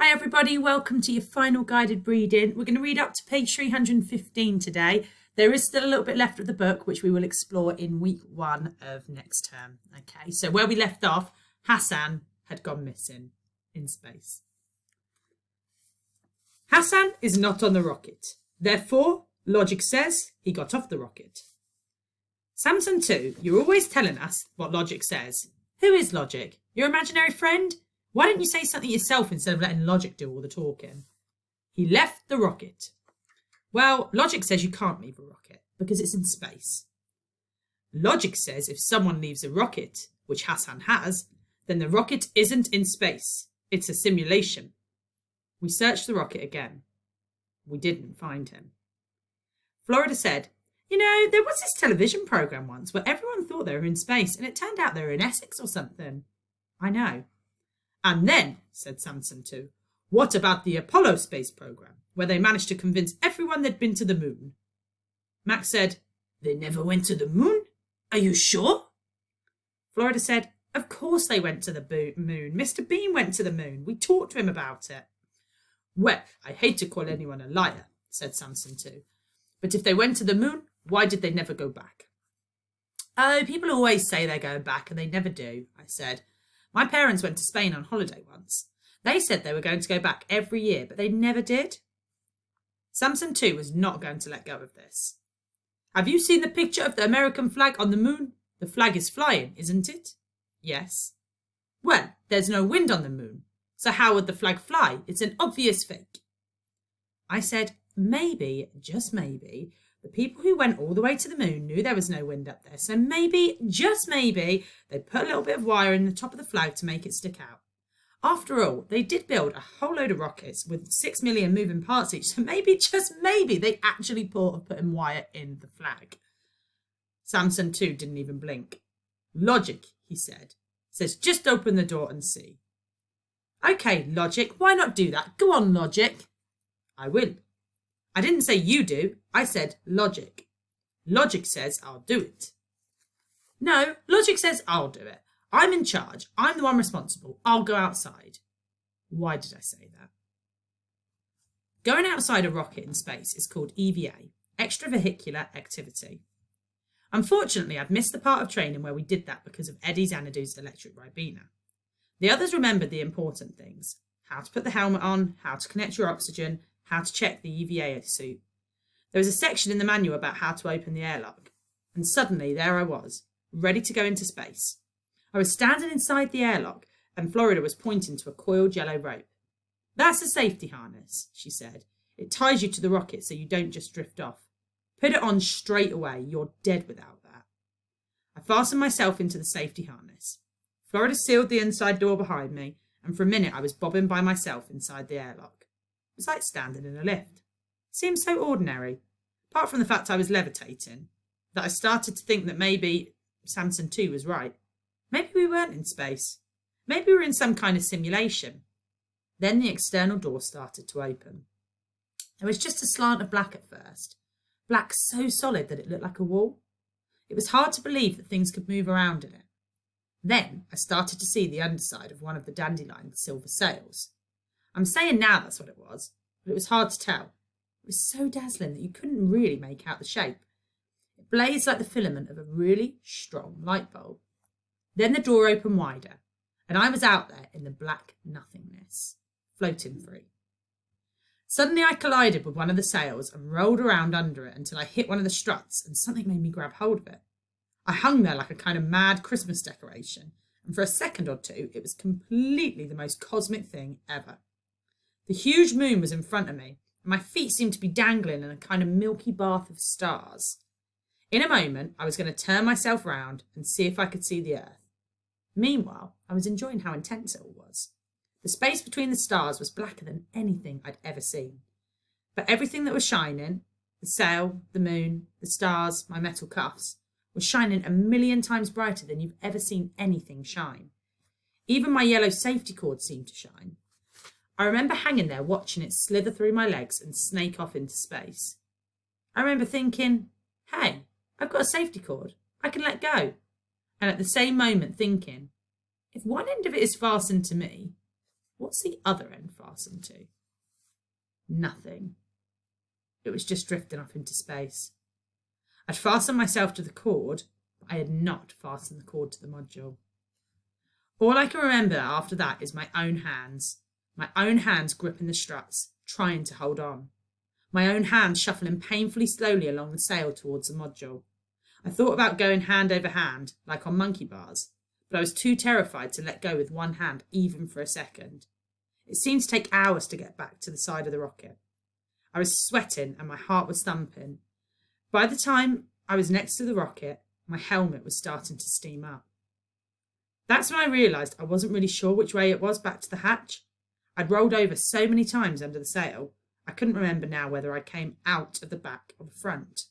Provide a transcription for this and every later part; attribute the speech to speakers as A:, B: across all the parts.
A: Hi everybody, welcome to your final guided reading. We're going to read up to page 315 today. There is still a little bit left of the book, which we will explore in week 1 of next term. Okay, so where we left off, Hassan had gone missing in space. Hassan is not on the rocket. Therefore, logic says he got off the rocket. Samson 2, you're always telling us what logic says. Who is logic? Your imaginary friend? Why don't you say something yourself instead of letting logic do all the talking? He left the rocket. Well, logic says you can't leave a rocket because it's in space. Logic says if someone leaves a rocket, which Hassan has, then the rocket isn't in space. It's a simulation. We searched the rocket again. We didn't find him. Florida said, you know, there was this television program once where everyone thought they were in space and it turned out they were in Essex or something. I know. And then, said Samson 2, what about the Apollo space program, where they managed to convince everyone they'd been to the moon? Max said, they never went to the moon? Are you sure? Florida said, of course they went to the moon. Mr. Bean went to the moon. We talked to him about it. Well, I hate to call anyone a liar, said Samson 2. But if they went to the moon, why did they never go back? Oh, people always say they're going back and they never do, I said. My parents went to Spain on holiday once. They said they were going to go back every year, but they never did. Samson 2 was not going to let go of this. Have you seen the picture of the American flag on the moon? The flag is flying, isn't it? Yes. Well, there's no wind on the moon. So how would the flag fly? It's an obvious fake. I said, maybe, just maybe, the people who went all the way to the moon knew there was no wind up there. So maybe, just maybe, they put a little bit of wire in the top of the flag to make it stick out. After all, they did build a whole load of rockets with 6 million moving parts each. So maybe, just maybe, they actually thought of putting wire in the flag. Samson 2 didn't even blink. Logic, he said, says just open the door and see. Okay, Logic, why not do that? Go on, Logic. I will. I didn't say you do. I said logic. Logic says I'll do it. No, logic says I'll do it. I'm in charge. I'm the one responsible. I'll go outside. Why did I say that? Going outside a rocket in space is called EVA, extravehicular activity. Unfortunately, I'd missed the part of training where we did that because of Eddie Xanadu's electric Ribena. The others remembered the important things. How to put the helmet on, how to connect your oxygen, how to check the EVA suit. There was a section in the manual about how to open the airlock. And suddenly there I was, ready to go into space. I was standing inside the airlock and Florida was pointing to a coiled yellow rope. That's a safety harness, she said. It ties you to the rocket so you don't just drift off. Put it on straight away. You're dead without that. I fastened myself into the safety harness. Florida sealed the inside door behind me and for a minute I was bobbing by myself inside the airlock. It was like standing in a lift. It seemed so ordinary, apart from the fact I was levitating, that I started to think that maybe Samson 2 was right. Maybe we weren't in space. Maybe we were in some kind of simulation. Then the external door started to open. There was just a slant of black at first, black so solid that it looked like a wall. It was hard to believe that things could move around in it. Then I started to see the underside of one of the Dandelion silver sails. I'm saying now that's what it was, but it was hard to tell. It was so dazzling that you couldn't really make out the shape. It blazed like the filament of a really strong light bulb. Then the door opened wider, and I was out there in the black nothingness, floating free. Suddenly I collided with one of the sails and rolled around under it until I hit one of the struts and something made me grab hold of it. I hung there like a kind of mad Christmas decoration, and for a second or two it was completely the most cosmic thing ever. The huge moon was in front of me, and my feet seemed to be dangling in a kind of milky bath of stars. In a moment, I was going to turn myself round and see if I could see the earth. Meanwhile, I was enjoying how intense it all was. The space between the stars was blacker than anything I'd ever seen. But everything that was shining, the sail, the moon, the stars, my metal cuffs, was shining a million times brighter than you've ever seen anything shine. Even my yellow safety cord seemed to shine. I remember hanging there watching it slither through my legs and snake off into space. I remember thinking, hey, I've got a safety cord. I can let go. And at the same moment thinking, if one end of it is fastened to me, What's the other end fastened to? Nothing. It was just drifting off into space. I'd fastened myself to the cord, but I had not fastened the cord to the module. All I can remember after that is my own hands gripping the struts, trying to hold on. My own hands shuffling painfully slowly along the sail towards the module. I thought about going hand over hand, like on monkey bars, but I was too terrified to let go with one hand even for a second. It seemed to take hours to get back to the side of the rocket. I was sweating and my heart was thumping. By the time I was next to the rocket, my helmet was starting to steam up. That's when I realised I wasn't really sure which way it was back to the hatch. I'd rolled over so many times under the sail, I couldn't remember now whether I came out of the back or the front.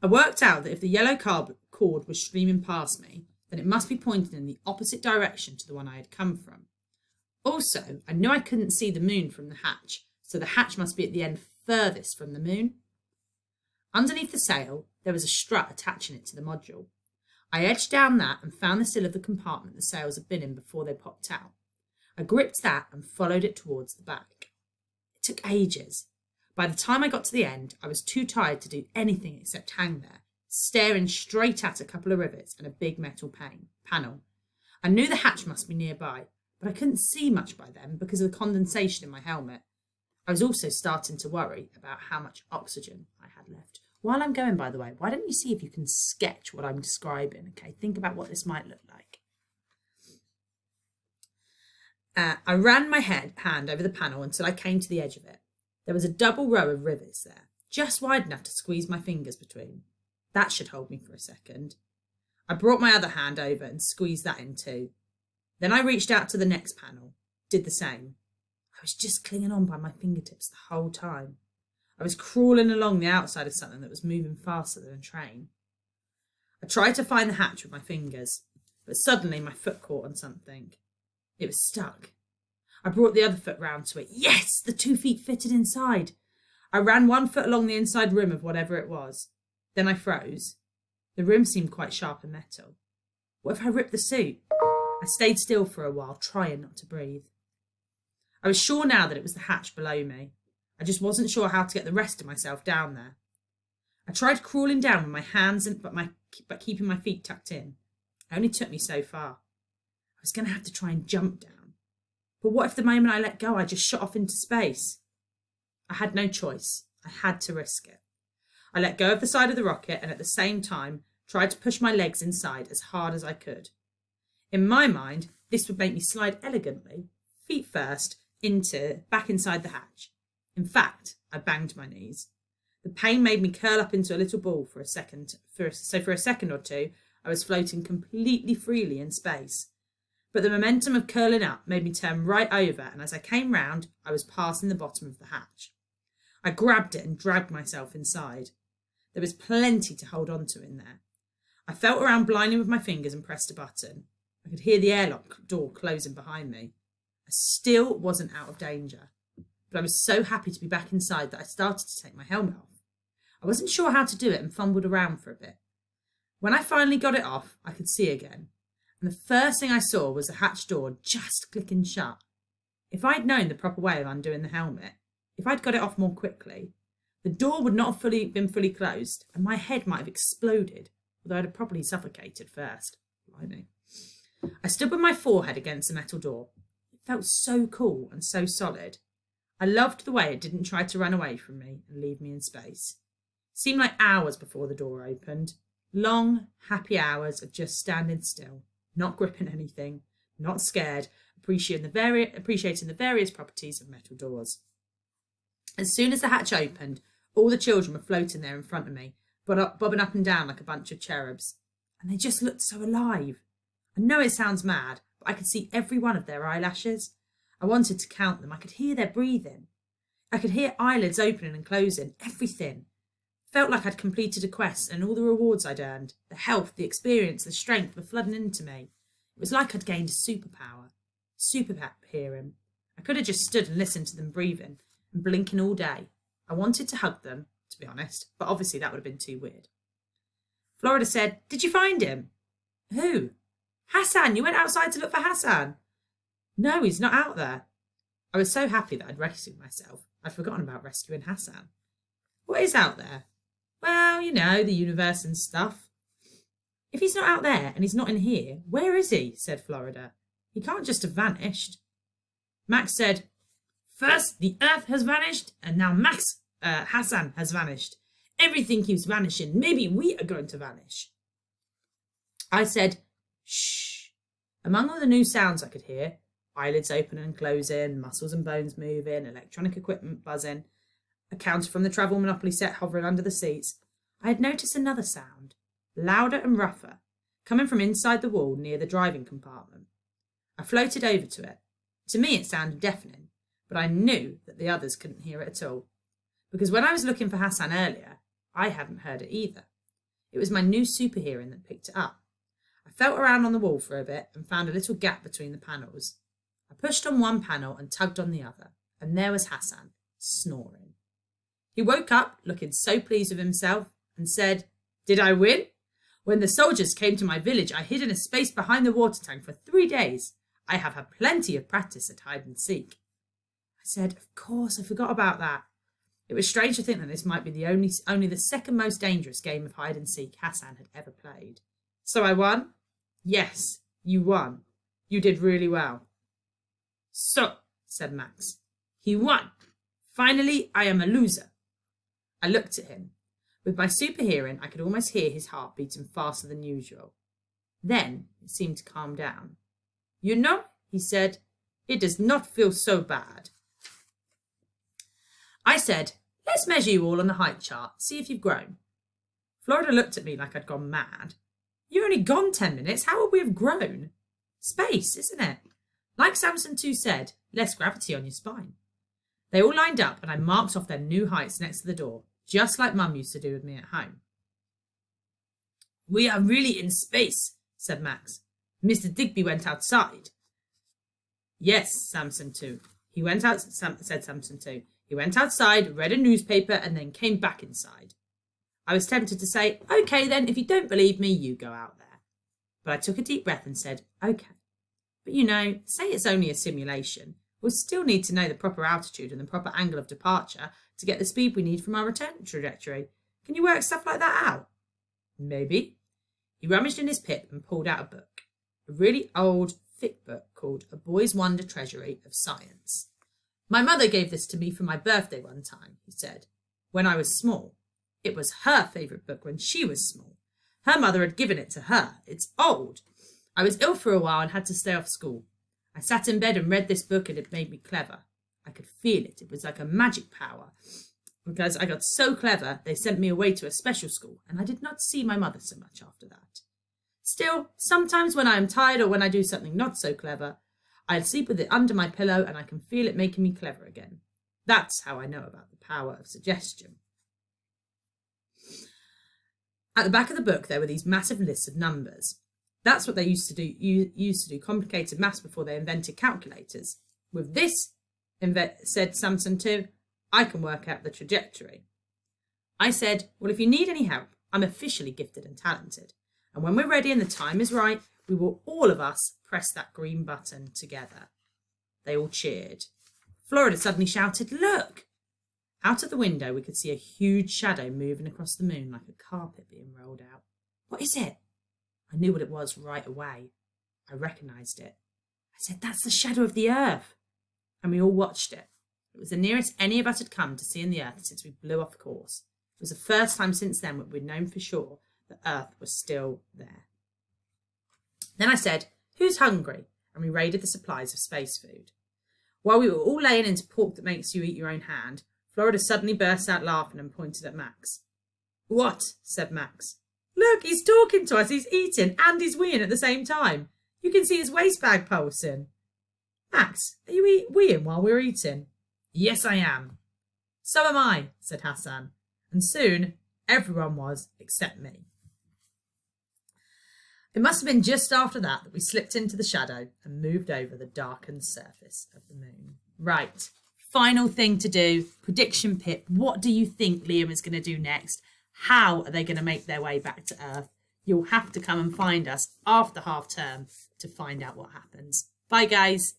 A: I worked out that if the yellow cord was streaming past me, then it must be pointing in the opposite direction to the one I had come from. Also, I knew I couldn't see the moon from the hatch, so the hatch must be at the end furthest from the moon. Underneath the sail, there was a strut attaching it to the module. I edged down that and found the sill of the compartment the sails had been in before they popped out. I gripped that and followed it towards the back. It took ages. By the time I got to the end, I was too tired to do anything except hang there, staring straight at a couple of rivets and a big metal panel. I knew the hatch must be nearby, but I couldn't see much by then because of the condensation in my helmet. I was also starting to worry about how much oxygen I had left. While I'm going, by the way, why don't you see if you can sketch what I'm describing, okay? Think about what this might look like. I ran my hand over the panel until I came to the edge of it. There was a double row of rivets there, just wide enough to squeeze my fingers between. That should hold me for a second. I brought my other hand over and squeezed that in too. Then I reached out to the next panel, did the same. I was just clinging on by my fingertips the whole time. I was crawling along the outside of something that was moving faster than a train. I tried to find the hatch with my fingers, but suddenly my foot caught on something. It was stuck. I brought the other foot round to it. Yes, the 2 feet fitted inside. I ran one foot along the inside rim of whatever it was. Then I froze. The rim seemed quite sharp and metal. What if I ripped the suit? I stayed still for a while, trying not to breathe. I was sure now that it was the hatch below me. I just wasn't sure how to get the rest of myself down there. I tried crawling down with my hands, but keeping my feet tucked in. It only took me so far. I was going to have to try and jump down. But what if the moment I let go, I just shot off into space? I had no choice. I had to risk it. I let go of the side of the rocket and at the same time tried to push my legs inside as hard as I could. In my mind, this would make me slide elegantly, feet first, back inside the hatch. In fact, I banged my knees. The pain made me curl up into a little ball for a second. So for a second or two, I was floating completely freely in space. But the momentum of curling up made me turn right over, and as I came round, I was passing the bottom of the hatch. I grabbed it and dragged myself inside. There was plenty to hold on to in there. I felt around blindly with my fingers and pressed a button. I could hear the airlock door closing behind me. I still wasn't out of danger, but I was so happy to be back inside that I started to take my helmet off. I wasn't sure how to do it and fumbled around for a bit. When I finally got it off, I could see again. And the first thing I saw was the hatch door just clicking shut. If I'd known the proper way of undoing the helmet, if I'd got it off more quickly, the door would not have been fully closed and my head might have exploded, although I'd have probably suffocated first. Blimey. I stood with my forehead against the metal door. It felt so cool and so solid. I loved the way it didn't try to run away from me and leave me in space. It seemed like hours before the door opened. Long, happy hours of just standing still. Not gripping anything, not scared, appreciating the various properties of metal doors. As soon as the hatch opened, all the children were floating there in front of me, bobbing up and down like a bunch of cherubs. And they just looked so alive. I know it sounds mad, but I could see every one of their eyelashes. I wanted to count them. I could hear their breathing. I could hear eyelids opening and closing, everything. Felt like I'd completed a quest and all the rewards I'd earned, the health, the experience, the strength were flooding into me. It was like I'd gained a superpower. Hearing. I could have just stood and listened to them breathing and blinking all day. I wanted to hug them, to be honest, but obviously that would have been too weird. Florida said, "Did you find him?" "Who?" "Hassan, you went outside to look for Hassan." No, he's not out there. I was so happy that I'd rescued myself. I'd forgotten about rescuing Hassan. What is out there? Well, you know, the universe and stuff. If he's not out there and he's not in here, where is he? Said Florida. He can't just have vanished. Max said, first the Earth has vanished, and now Hassan has vanished. Everything keeps vanishing. Maybe we are going to vanish. I said, shh. Among all the new sounds I could hear, eyelids opening and closing, muscles and bones moving, electronic equipment buzzing, a counter from the Travel Monopoly set hovering under the seats, I had noticed another sound, louder and rougher, coming from inside the wall near the driving compartment. I floated over to it. To me it sounded deafening, but I knew that the others couldn't hear it at all, because when I was looking for Hassan earlier, I hadn't heard it either. It was my new super hearing that picked it up. I felt around on the wall for a bit and found a little gap between the panels. I pushed on one panel and tugged on the other, and there was Hassan, snoring. He woke up, looking so pleased with himself, and said, did I win? When the soldiers came to my village, I hid in a space behind the water tank for 3 days. I have had plenty of practice at hide and seek. I said, of course, I forgot about that. It was strange to think that this might be only the second most dangerous game of hide and seek Hassan had ever played. So I won? Yes, you won. You did really well. So, said Max, he won. Finally, I am a loser. I looked at him. With my super hearing, I could almost hear his heart beating faster than usual. Then it seemed to calm down. You know, he said, it does not feel so bad. I said, let's measure you all on the height chart, see if you've grown. Florida looked at me like I'd gone mad. You've only gone 10 minutes, how would we have grown? Space, isn't it? Like Samson 2 said, less gravity on your spine. They all lined up and I marked off their new heights next to the door, just like Mum used to do with me at home. We are really in space, said Max. Mr. Digby went outside. Yes, Samson 2. He went out, said Samson 2. He went outside, read a newspaper, and then came back inside. I was tempted to say, okay then, if you don't believe me, you go out there. But I took a deep breath and said, okay. But you know, say it's only a simulation. We'll still need to know the proper altitude and the proper angle of departure to get the speed we need from our return trajectory. Can you work stuff like that out? Maybe. He rummaged in his pip and pulled out a book. A really old, thick book called A Boy's Wonder Treasury of Science. My mother gave this to me for my birthday one time, he said, when I was small. It was her favourite book when she was small. Her mother had given it to her. It's old. I was ill for a while and had to stay off school. I sat in bed and read this book and it made me clever. I could feel it. It was like a magic power. Because I got so clever, they sent me away to a special school and I did not see my mother so much after that. Still, sometimes when I am tired or when I do something not so clever, I sleep with it under my pillow and I can feel it making me clever again. That's how I know about the power of suggestion. At the back of the book, there were these massive lists of numbers. That's what they used to do. Used to do complicated maths before they invented calculators. With this, said Samson 2, I can work out the trajectory. I said, well, if you need any help, I'm officially gifted and talented. And when we're ready and the time is right, we will all of us press that green button together. They all cheered. Florida suddenly shouted, look! Out of the window, we could see a huge shadow moving across the moon like a carpet being rolled out. What is it? I knew what it was right away. I recognised it. I said, that's the shadow of the Earth. And we all watched it. It was the nearest any of us had come to seeing the Earth since we blew off course. It was the first time since then that we'd known for sure that Earth was still there. Then I said, who's hungry? And we raided the supplies of space food. While we were all laying into pork that makes you eat your own hand, Florida suddenly burst out laughing and pointed at Max. What? Said Max. Look, he's talking to us, he's eating and he's weeing at the same time. You can see his waist bag pulsing. Max, are you weeing while we're eating? Yes, I am. So am I, said Hassan. And soon, everyone was, except me. It must have been just after that we slipped into the shadow and moved over the darkened surface of the moon. Right, final thing to do, prediction pip. What do you think Liam is going to do next? How are they going to make their way back to Earth? You'll have to come and find us after half term to find out what happens. Bye, guys.